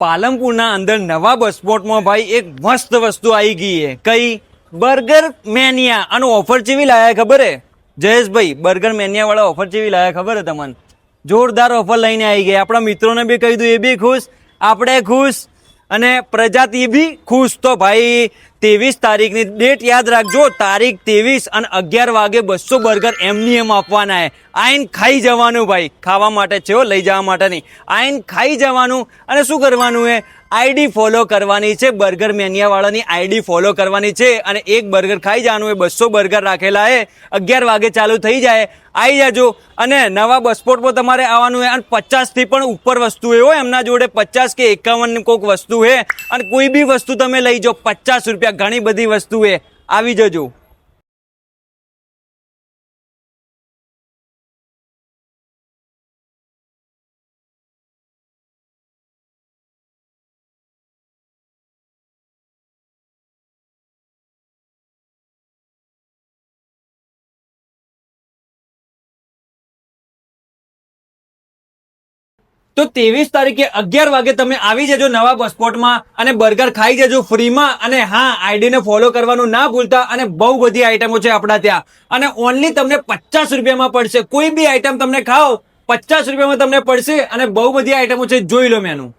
પાલનપુરના અંદર નવા બસ સ્પોટમાં ભાઈ એક મસ્ત વસ્તુ આવી ગઈ છે. કઈ? બર્ગર મેનિયા. અને ઓફર ચેવી લાયા ખબર હે જયેશભાઈ? બર્ગર મેનિયા વાળા ઓફર ચેવી લાયા ખબર હે તમને? જોરદાર ઓફર લઈને આવી ગયા. આપણા મિત્રોને બી કહી દઉં, એ બી ખુશ, આપણે ખુશ અને પ્રજાતિ બી ખુશ. તો ભાઈ 23 તારીખની ડેટ યાદ રાખજો. તારીખ 23 અને 11 વાગે 200 બર્ગર એમની એમ આપવાના હે. આઈન ખાઈ જવાનું ભાઈ. ખાવા માટે છે હો, લઈ જવા માટે નહીં. આઈન ખાઈ જવાનું. અને શું કરવાનું હે? આઈડી ફોલો કરવાની છે. બર્ગર મેનિયા વાળાની આઈડી ફોલો કરવાની છે અને એક બર્ગર ખાઈ જવાનું. એ 200 બર્ગર રાખેલા હે. 11 વાગે ચાલુ થઈ જાય. આવી જાજો. અને નવા બસ સ્પોટમાં તમારે આવવાનું હે. અને 50 થી પણ ઉપર વસ્તુ હે હો એમના જોડે. 50 કે 51 કોઈક વસ્તુ હે. અને કોઈ બી વસ્તુ તમે લઈ જાઓ 50 રૂપિયા. ઘણી બધી વસ્તુ હે. આવી જજો. તો 23 તારીખે 11 વાગે તમે આવી જજો નવા બસ સ્પોટમાં અને બર્ગર ખાઈ જજો ફ્રીમાં. અને હા, આઈડી ને ફોલો કરવાનું ના ભૂલતા. અને બહુ બધી આઈટમો છે આપણા ત્યાં. અને ઓનલી તમને 50 રૂપિયામાં પડશે. કોઈ બી આઈટમ તમને ખાઓ 50 રૂપિયામાં તમને પડશે. અને બહુ બધી આઈટમો છે, જોઈ લો મેનુ.